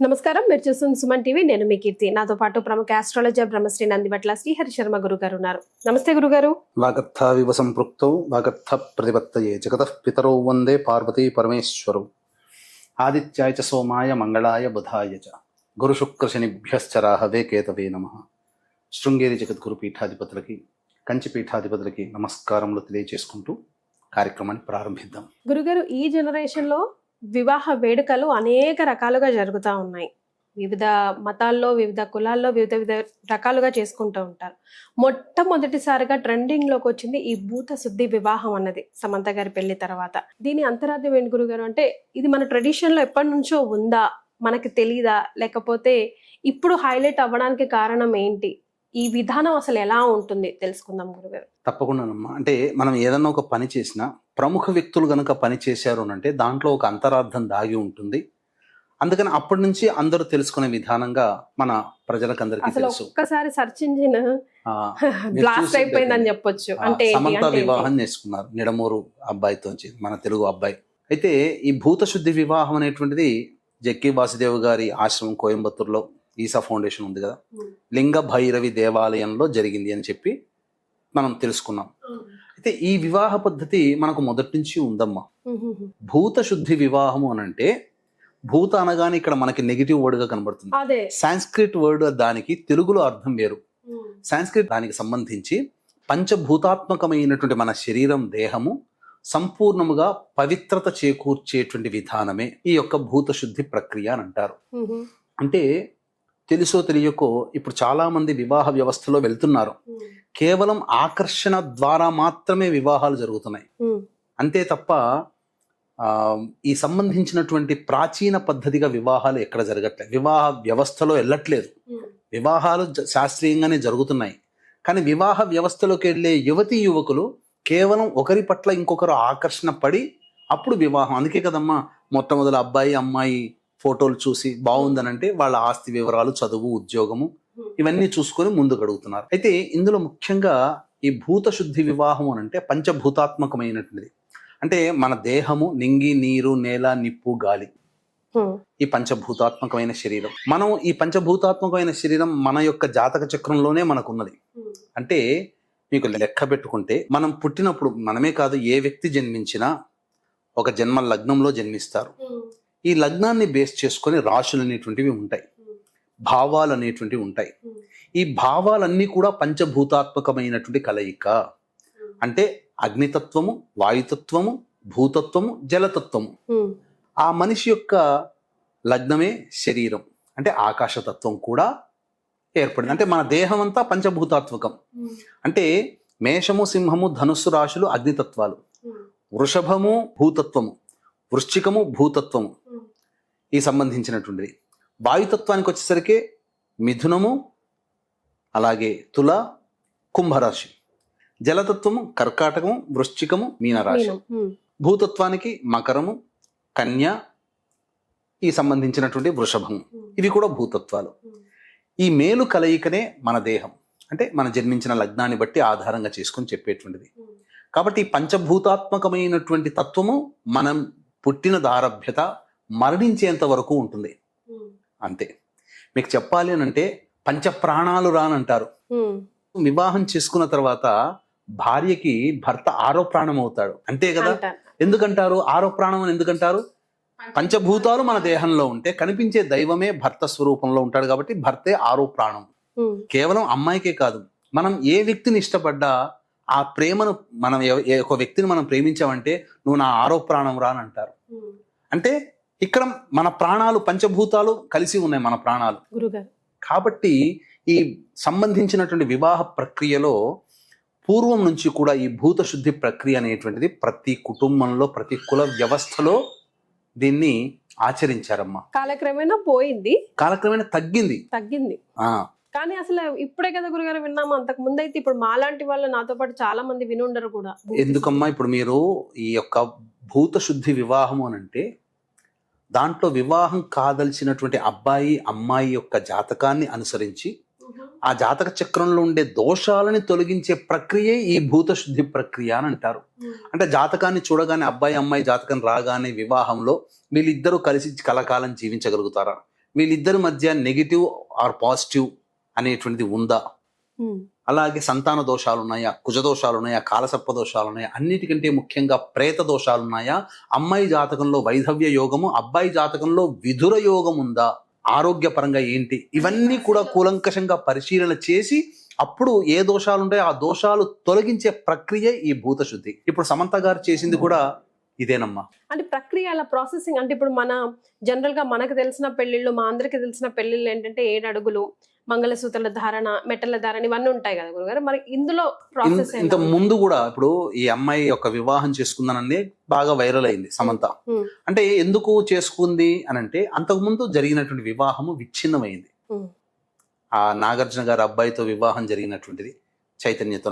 నమస్కారం, మీరు చూస్తున్న సుమన్ టీవీ. నేను మీ కీర్తి. నాతో పాటు ప్రముఖ ఆస్ట్రాలజర్ బ్రహ్మశ్రీ నందిబట్ల శ్రీహరి శర్మ గురుగారు ఉన్నారు. నమస్తే గురుగారు. వాగర్థావివ సంపృక్తౌ వాగర్థ ప్రతిపత్తయే జగతః పితరౌ వందే పార్వతీ పరమేశ్వరౌ ఆదిత్యాయ చ సోమాయ మంగళాయ బుధాయ చ గురు శుక్ర శనిభ్యశ్చ రాహవే కేతవే నమః. శృంగేరి జగద్గురు పీఠాధిపతులకి, కంచి పీఠాధిపతులకి నమస్కారములు తెలియజేసుకుంటూ కార్యక్రమాన్ని ప్రారంభిద్దాం. గురుగారు, ఈ జనరేషన్ లో వివాహ వేడుకలు అనేక రకాలుగా జరుగుతూ ఉన్నాయి. వివిధ మతాల్లో, వివిధ కులాల్లో వివిధ రకాలుగా చేసుకుంటూ ఉంటారు. మొట్టమొదటిసారిగా ట్రెండింగ్ లోకి వచ్చింది ఈ భూత శుద్ధి వివాహం అన్నది సమంత గారి పెళ్లి తర్వాత. దీని అంతరార్థం ఏంటి గురుగారు? అంటే ఇది మన ట్రెడిషన్ లో ఎప్పటి నుంచో ఉందా, మనకి తెలీదా, లేకపోతే ఇప్పుడు హైలైట్ అవ్వడానికి కారణం ఏంటి? ఈ విధానం అసలు ఎలా ఉంటుంది తెలుసుకుందాం గురుగారు. తప్పకుండానమ్మా. అంటే మనం ఏదన్నా ఒక పని చేసినా, ప్రముఖ వ్యక్తులు గనక పని చేశారు అంటే దాంట్లో ఒక అంతరార్థం దాగి ఉంటుంది. అందుకని అప్పటి నుంచి అందరూ తెలుసుకునే విధానంగా మన ప్రజలకందరికీ తెలుసు. ఒక్కసారి సర్చ్ ఇంజిన్ బ్లాస్ట్ అయిపోయిందని చెప్పొచ్చు. అంటే సమంత వివాహం చేసుకున్నారు నిడమూరు అబ్బాయితో, మన తెలుగు అబ్బాయి. అయితే ఈ భూత శుద్ధి వివాహం అనేటువంటిది జక్కి వాసుదేవ్ గారి ఆశ్రమం కోయంబత్తూరులో ఈసా ఫౌండేషన్ ఉంది కదా, లింగ భైరవి దేవాలయంలో జరిగింది అని చెప్పి మనం తెలుసుకున్నాం. అయితే ఈ వివాహ పద్ధతి మనకు మొదటి నుంచి ఉందమ్మా. భూత శుద్ధి వివాహము అని అంటే, భూత అనగానే ఇక్కడ మనకి నెగిటివ్ వర్డ్ గా కనబడుతుంది. సాంస్క్రిట్ వర్డ్ దానికి తెలుగులో అర్థం వేరు. సాంస్క్రిట్ దానికి సంబంధించి పంచభూతాత్మకమైనటువంటి మన శరీరం, దేహము సంపూర్ణముగా పవిత్రత చేకూర్చేటువంటి విధానమే ఈ యొక్క భూత శుద్ధి ప్రక్రియ అని అంటారు. అంటే తెలుసో తెలియకో ఇప్పుడు చాలా మంది వివాహ వ్యవస్థలో వెళ్తున్నారు. కేవలం ఆకర్షణ ద్వారా మాత్రమే వివాహాలు జరుగుతున్నాయి. అంతే తప్ప ఈ సంబంధించినటువంటి ప్రాచీన పద్ధతిగా వివాహాలు ఎక్కడ జరగట్లేదు. వివాహ వ్యవస్థలో వెళ్ళట్లేదు. వివాహాలు శాస్త్రీయంగానే జరుగుతున్నాయి. కానీ వివాహ వ్యవస్థలోకి వెళ్ళే యువతీ యువకులు కేవలం ఒకరి పట్ల ఇంకొకరు ఆకర్షణ పడి అప్పుడు వివాహం. అందుకే కదమ్మా మొట్టమొదటి అబ్బాయి అమ్మాయి ఫోటోలు చూసి బాగుందనంటే వాళ్ళ ఆస్తి వివరాలు, చదువు, ఉద్యోగము ఇవన్నీ చూసుకొని ముందుకు అడుగుతున్నారు. అయితే ఇందులో ముఖ్యంగా ఈ భూత శుద్ధి వివాహం అని అంటే పంచభూతాత్మకమైనటువంటిది. అంటే మన దేహము నింగి, నీరు, నేల, నిప్పు, గాలి, ఈ పంచభూతాత్మకమైన శరీరం. మనం ఈ పంచభూతాత్మకమైన శరీరం మన యొక్క జాతక చక్రంలోనే మనకున్నది. అంటే మీకు లెక్క పెట్టుకుంటే మనం పుట్టినప్పుడు మనమే కాదు, ఏ వ్యక్తి జన్మించినా ఒక జన్మ లగ్నంలో జన్మిస్తారు. ఈ లగ్నాన్ని బేస్ చేసుకొని రాశులు అనేటువంటివి ఉంటాయి, భావాలు అనేటువంటివి ఉంటాయి. ఈ భావాలన్నీ కూడా పంచభూతాత్మకమైనటువంటి కలయిక. అంటే అగ్నితత్వము, వాయుతత్వము, భూతత్వము, జలతత్వము. ఆ మనిషి యొక్క లగ్నమే శరీరం. అంటే ఆకాశతత్వం కూడా ఏర్పడింది. అంటే మన దేహం అంతా పంచభూతాత్మకం. అంటే మేషము, సింహము, ధనుస్సు రాశులు అగ్నితత్వాలు, వృషభము భూతత్వము, వృశ్చికము భూతత్వము ఈ సంబంధించినటువంటిది. వాయుతత్వానికి వచ్చేసరికి మిథునము, అలాగే తుల, కుంభరాశి. జలతత్వము కర్కాటకము, వృశ్చికము, మీనరాశి. భూతత్వానికి మకరము, కన్య, ఈ సంబంధించినటువంటి వృషభము. ఇవి కూడా భూతత్వాలు. ఈ మేలు కలయికనే మన దేహం. అంటే మన జన్మించిన లగ్నాన్ని బట్టి ఆధారంగా చేసుకొని చెప్పేటువంటిది. కాబట్టి పంచభూతాత్మకమైనటువంటి తత్వము మనం పుట్టిన దారభ్యత మరణించేంత వరకు ఉంటుంది. అంతే. మీకు చెప్పాలి అని అంటే పంచప్రాణాలు రానంటారు. వివాహం చేసుకున్న తర్వాత భార్యకి భర్త ఆరో ప్రాణం అవుతాడు. అంతే కదా. ఎందుకంటారు ఆరో ప్రాణం అని? ఎందుకంటారు? పంచభూతాలు మన దేహంలో ఉంటే కనిపించే దైవమే భర్త స్వరూపంలో ఉంటాడు కాబట్టి భర్తే ఆరో ప్రాణం. కేవలం అమ్మాయికే కాదు, మనం ఏ వ్యక్తిని ఇష్టపడ్డా ఆ ప్రేమను, మనం ఒక వ్యక్తిని మనం ప్రేమించామంటే నువ్వు నా ఆరో ప్రాణం రా అని అంటారు. అంటే ఇక్కడ మన ప్రాణాలు, పంచభూతాలు కలిసి ఉన్నాయి మన ప్రాణాలు. కాబట్టి ఈ సంబంధించినటువంటి వివాహ ప్రక్రియలో పూర్వం నుంచి కూడా ఈ భూత శుద్ధి ప్రక్రియ అనేటువంటిది ప్రతి కుటుంబంలో, ప్రతి కుల వ్యవస్థలో దీన్ని ఆచరించారమ్మా. కాలక్రమేణా పోయింది, కాలక్రమేణా తగ్గింది. కానీ అసలు ఇప్పుడే కదా గురుగారు విన్నాము. అంతకు ముందు అయితే ఇప్పుడు మాలాంటి వాళ్ళు, నాతో పాటు చాలా మంది వినుండరు కూడా. ఎందుకమ్మా ఇప్పుడు మీరు ఈ యొక్క భూత శుద్ధి వివాహము అని అంటే దాంట్లో వివాహం కాదలిచినటువంటి అబ్బాయి అమ్మాయి యొక్క జాతకాన్ని అనుసరించి ఆ జాతక చక్రంలో ఉండే దోషాలని తొలగించే ప్రక్రియే ఈ భూత శుద్ధి ప్రక్రియ అని అంటారు. అంటే జాతకాన్ని చూడగానే, అబ్బాయి అమ్మాయి జాతకం రాగానే వివాహంలో వీళ్ళిద్దరూ కలిసి కలకాలం జీవించగలుగుతారా, వీళ్ళిద్దరి మధ్య నెగిటివ్ ఆర్ పాజిటివ్ అనేటువంటిది ఉందా, అలాగే సంతాన దోషాలు ఉన్నాయా, కుజదోషాలు ఉన్నాయా, కాలసర్ప దోషాలు ఉన్నాయా, అన్నిటికంటే ముఖ్యంగా ప్రేత దోషాలు ఉన్నాయా, అమ్మాయి జాతకంలో వైధవ్య యోగము, అబ్బాయి జాతకంలో విధుర యోగం ఉందా, ఆరోగ్యపరంగా ఏంటి, ఇవన్నీ కూడా కూలంకషంగా పరిశీలన చేసి అప్పుడు ఏ దోషాలు ఉంటాయో ఆ దోషాలు తొలగించే ప్రక్రియ ఈ భూతశుద్ధి. ఇప్పుడు సమంత గారు చేసింది కూడా ఇదేనమ్మా. అంటే ప్రక్రియ అలా ప్రాసెసింగ్ అంటే ఇప్పుడు మన జనరల్ గా మనకు తెలిసిన పెళ్లిళ్ళు, మా అందరికి తెలిసిన పెళ్లిళ్ళు ఏంటంటే 7 అడుగులు, మంగళసూత్రాల ధారణ, మెట్టల ధారణ ఇవన్నీ ఉంటాయి కదా గురుగారు. మరి ఇందులో ప్రాసెస్ ఇంత ముందు కూడా ఇప్పుడు ఈ అమ్మాయి యొక్క వివాహం చేసుకుందానని బాగా వైరల్ అయింది సమంత. అంటే ఎందుకు చేసుకుంది అని అంటే అంతకుముందు జరిగినటువంటి వివాహము విచ్ఛిన్నమైంది. ఆ నాగార్జున గారి అబ్బాయితో వివాహం జరిగినటువంటిది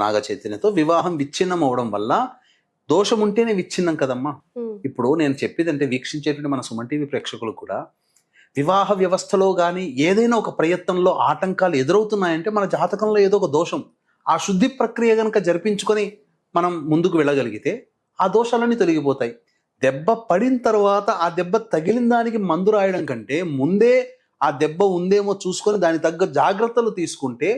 నాగ చైతన్యతో వివాహం విచ్ఛిన్నం అవడం వల్ల దోషం ఉంటేనే విచ్ఛిన్నం కదమ్మా. ఇప్పుడు నేను చెప్పేది అంటే వీక్షించేటువంటి మన సుమన్ టీవీ ప్రేక్షకులు కూడా వివాహ వ్యవస్థలో కానీ ఏదైనా ఒక ప్రయత్నంలో ఆటంకాలు ఎదురవుతున్నాయంటే మన జాతకంలో ఏదో ఒక దోషం. ఆ శుద్ధి ప్రక్రియ కనుక జరిపించుకొని మనం ముందుకు వెళ్ళగలిగితే ఆ దోషాలన్నీ తొలగిపోతాయి. దెబ్బ పడిన తర్వాత ఆ దెబ్బ తగిలిన దానికి మందు రాయడం కంటే ముందే ఆ దెబ్బ ఉందేమో చూసుకొని దాని తగ్గ జాగ్రత్తలు తీసుకుంటే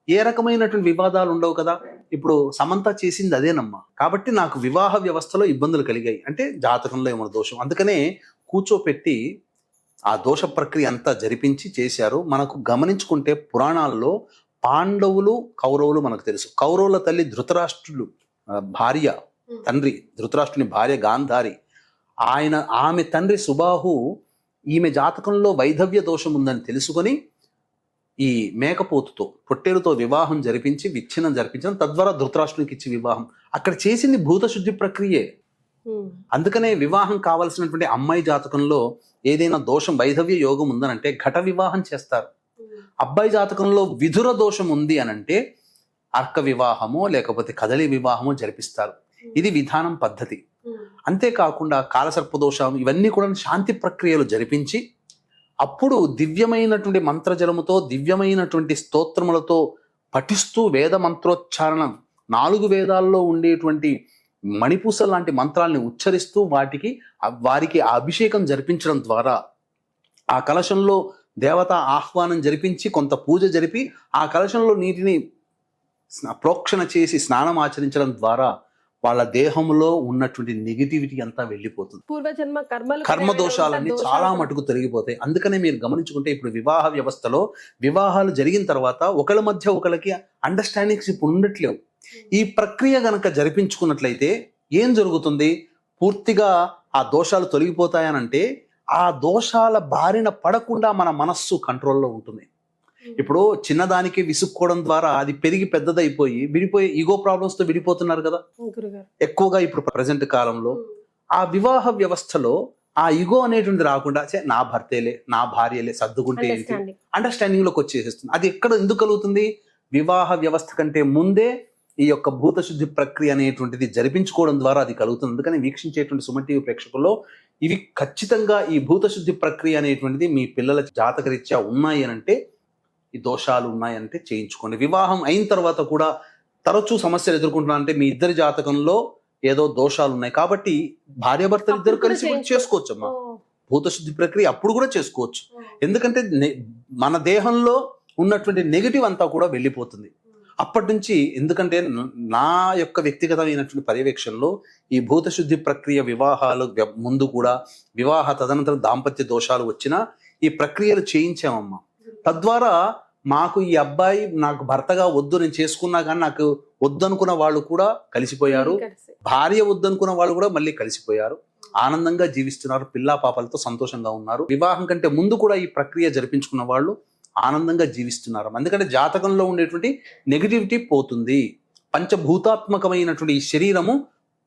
ఏ రకమైనటువంటి వివాదాలు ఉండవు కదా. ఇప్పుడు సమంత చేసింది అదేనమ్మా. కాబట్టి నాకు వివాహ వ్యవస్థలో ఇబ్బందులు కలిగాయి అంటే జాతకంలో ఏమైనా దోషం, అందుకనే కూర్చోపెట్టి ఆ దోష ప్రక్రియ అంతా జరిపించి చేశారు. మనకు గమనించుకుంటే పురాణాల్లో పాండవులు కౌరవులు మనకు తెలుసు. కౌరవుల తల్లి ధృతరాష్ట్రుడు భార్య, తండ్రి ధృతరాష్ట్రుని భార్య గాంధారి, ఆమె తండ్రి సుబాహు ఈమె జాతకంలో వైధవ్య దోషం ఉందని తెలుసుకొని ఈ మేకపోతుతో పొట్టేలుతో వివాహం జరిపించి విచ్ఛిన్నం జరిపించడం, తద్వారా ధృతరాష్ట్రునికి ఇచ్చి వివాహం అక్కడ చేసింది భూతశుద్ధి ప్రక్రియే. అందుకనే వివాహం కావాల్సినటువంటి అమ్మాయి జాతకంలో ఏదైనా దోషం వైధవ్య యోగం ఉందనంటే ఘట వివాహం చేస్తారు. అబ్బాయి జాతకంలో విధుర దోషం ఉంది అనంటే అర్క వివాహమో లేకపోతే కదలి వివాహమో జరిపిస్తారు. ఇది విధానం పద్ధతి. అంతేకాకుండా కాలసర్ప దోషం ఇవన్నీ కూడా శాంతి ప్రక్రియలు జరిపించి అప్పుడు దివ్యమైనటువంటి మంత్రజలముతో దివ్యమైనటువంటి స్తోత్రములతో పఠిస్తూ వేద మంత్రోచ్చారణ 4 వేదాల్లో ఉండేటువంటి మణిపూస లాంటి మంత్రాలని ఉచ్చరిస్తూ వారికి అభిషేకం జరిపించడం ద్వారా ఆ కలశంలో దేవతా ఆహ్వానం జరిపించి కొంత పూజ జరిపి ఆ కలశంలో నీటిని ప్రోక్షణ చేసి స్నానం ఆచరించడం ద్వారా వాళ్ళ దేహంలో ఉన్నటువంటి నెగిటివిటీ అంతా వెళ్ళిపోతుంది. పూర్వజన్మ కర్మ దోషాలన్నీ చాలా మటుకు తొలగిపోతాయి. అందుకనే మీరు గమనించుకుంటే ఇప్పుడు వివాహ వ్యవస్థలో వివాహాలు జరిగిన తర్వాత ఒకళ్ళ మధ్య ఒకళ్ళకి అండర్స్టాండింగ్స్ ఇప్పుడు ఉండట్లేవు. ఈ ప్రక్రియ గనక జరిపించుకున్నట్లయితే ఏం జరుగుతుంది, పూర్తిగా ఆ దోషాలు తొలగిపోతాయనంటే ఆ దోషాల బారిన పడకుండా మన మనస్సు కంట్రోల్లో ఉంటుంది. ఇప్పుడు చిన్నదానికి విసుక్కోవడం ద్వారా అది పెరిగి విడిపోయి ఈగో ప్రాబ్లమ్స్ తో విడిపోతున్నారు కదా ఎక్కువగా ఇప్పుడు ప్రజెంట్ కాలంలో. ఆ వివాహ వ్యవస్థలో ఆ ఈగో అనేటువంటి రాకుండా నా భర్తేలే నా భార్యలే సర్దుకుంటే అండర్స్టాండింగ్ లోకి వచ్చేసేస్తుంది. అది ఎక్కడ ఎందుకు కలుగుతుంది, వివాహ వ్యవస్థ కంటే ముందే ఈ యొక్క భూతశుద్ధి ప్రక్రియ అనేటువంటిది జరిపించుకోవడం ద్వారా అది కలుగుతుంది. అందుకని వీక్షించేటువంటి సుమన్ టీవీ ప్రేక్షకుల్లో ఇవి ఖచ్చితంగా ఈ భూతశుద్ధి ప్రక్రియ అనేటువంటిది మీ పిల్లల జాతకరీత్యా ఉన్నాయి అనంటే, ఈ దోషాలు ఉన్నాయంటే చేయించుకోండి. వివాహం అయిన తర్వాత కూడా తరచూ సమస్యలు ఎదుర్కొంటున్నారంటే మీ ఇద్దరి జాతకంలో ఏదో దోషాలు ఉన్నాయి కాబట్టి భార్యాభర్తలు ఇద్దరు కలిసి కూడా చేసుకోవచ్చు అమ్మా. భూతశుద్ధి ప్రక్రియ అప్పుడు కూడా చేసుకోవచ్చు. ఎందుకంటే మన దేహంలో ఉన్నటువంటి నెగిటివ్ అంతా కూడా వెళ్ళిపోతుంది అప్పటి నుంచి. ఎందుకంటే నా యొక్క వ్యక్తిగతమైనటువంటి పర్యవేక్షణలో ఈ భూతశుద్ధి ప్రక్రియ వివాహాలు ముందు కూడా వివాహ తదనంతరం దాంపత్య దోషాలు వచ్చినా ఈ ప్రక్రియలు చేయించామమ్మా. తద్వారా మాకు ఈ అబ్బాయి నాకు భర్తగా వద్దు, నేను చేసుకున్నా కానీ నాకు వద్దనుకున్న వాళ్ళు కూడా కలిసిపోయారు, భార్య వద్దనుకున్న వాళ్ళు కూడా మళ్ళీ కలిసిపోయారు, ఆనందంగా జీవిస్తున్నారు, పిల్లా పాపలతో సంతోషంగా ఉన్నారు. వివాహం కంటే ముందు కూడా ఈ ప్రక్రియ జరిపించుకున్న వాళ్ళు ఆనందంగా జీవిస్తున్నారు. ఎందుకంటే జాతకంలో ఉండేటువంటి నెగిటివిటీ పోతుంది, పంచభూతాత్మకమైనటువంటి ఈ శరీరము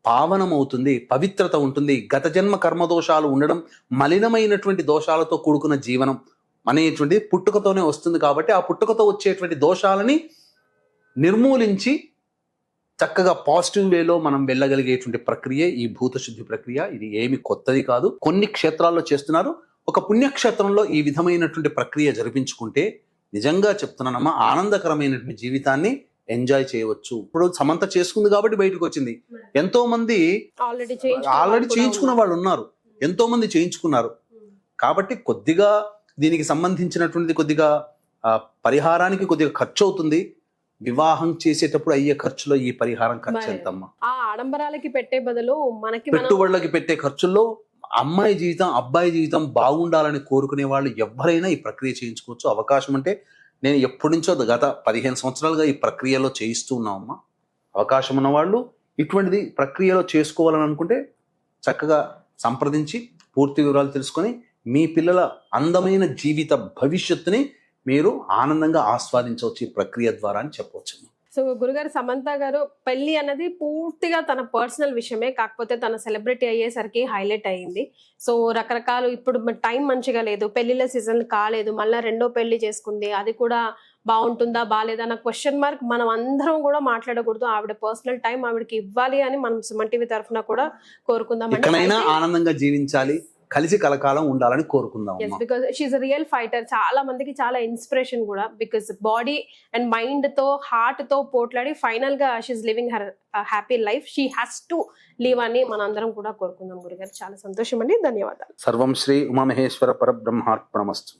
పావనమవుతుంది, పవిత్రత ఉంటుంది. గత జన్మ కర్మదోషాలు ఉండడం, మలినమైనటువంటి దోషాలతో కూడుకున్న జీవనం అనేటువంటి పుట్టుకతోనే వస్తుంది. కాబట్టి ఆ పుట్టుకతో వచ్చేటువంటి దోషాలని నిర్మూలించి చక్కగా పాజిటివ్ వేలో మనం వెళ్ళగలిగేటువంటి ప్రక్రియ ఈ భూతశుద్ధి ప్రక్రియ. ఇది ఏమి కొత్తది కాదు, కొన్ని క్షేత్రాల్లో చేస్తున్నారు. ఒక పుణ్యక్షేత్రంలో ఈ విధమైనటువంటి ప్రక్రియ జరిపించుకుంటే నిజంగా చెప్తున్నానమ్మా, ఆనందకరమైనటువంటి జీవితాన్ని ఎంజాయ్ చేయవచ్చు. ఇప్పుడు సమంత చేసుకుంది కాబట్టి బయటకు వచ్చింది. ఎంతో మంది ఆల్రెడీ చేయించుకున్న వాళ్ళు ఉన్నారు, ఎంతో మంది చేయించుకున్నారు. కాబట్టి కొద్దిగా దీనికి సంబంధించినటువంటిది కొద్దిగా పరిహారానికి కొద్దిగా ఖర్చు అవుతుంది. వివాహం చేసేటప్పుడు అయ్యే ఖర్చులో ఈ పరిహారం ఖర్చు మరి ఎంతమ్మా? ఆ ఆడంబరాలకి పెట్టే బదులు మనకి మనం పెట్టుబడులకి పెట్టే ఖర్చుల్లో అమ్మాయి జీవితం అబ్బాయి జీవితం బాగుండాలని కోరుకునే వాళ్ళు ఎవరైనా ఈ ప్రక్రియ చేయించుకోవచ్చు. అవకాశం అంటే నేను ఎప్పటి నుంచో గత 15 సంవత్సరాలుగా ఈ ప్రక్రియలో చేయిస్తూ ఉన్నామమ్మా. అవకాశం ఉన్న వాళ్ళు ఇటువంటిది ప్రక్రియలో చేసుకోవాలని అనుకుంటే చక్కగా సంప్రదించి పూర్తి వివరాలు తెలుసుకొని మీ పిల్లల అందమైన జీవిత భవిష్యత్తుని మీరు ఆనందంగా ఆస్వాదించవచ్చు ఈ ప్రక్రియ ద్వారా అని చెప్పవచ్చు. సో గురుగారు, సమంత గారు పెళ్లి అన్నది పూర్తిగా తన పర్సనల్ విషయమే, కాకపోతే తన సెలబ్రిటీ అయ్యేసరికి హైలైట్ అయ్యింది. సో రకరకాలు ఇప్పుడు టైం మంచిగా లేదు, పెళ్లిళ్ళ సీజన్ కాలేదు, మళ్ళీ రెండో పెళ్లి చేసుకుంది, అది కూడా బాగుంటుందా బాగాలేదా అన్న క్వశ్చన్ మార్క్ మనం అందరం కూడా మాట్లాడకూడదు. ఆవిడ పర్సనల్ టైం ఆవిడకి ఇవ్వాలి అని మనం సుమన్ టీవీ తరఫున కూడా కోరుకుందాం. ఎక్కడైనా ఆనందంగా జీవించాలి, కలిసి కలకాలం ఉండాలని కోరుకుందాం. Because she's a real fighter. చాలా మందికి చాలా ఇన్స్పిరేషన్ కూడా. బికాస్ బాడీ అండ్ మైండ్ తో హార్ట్ తో పోట్లాడి ఫైనల్ గా she's living her happy life. She has to live అని మనందరం కూడా కోరుకుందాం. గురుగారు చాలా సంతోషం అండి, ధన్యవాదాలు. సర్వం శ్రీ ఉమామహేశ్వర పరబ్రహ్మార్పణమస్తు.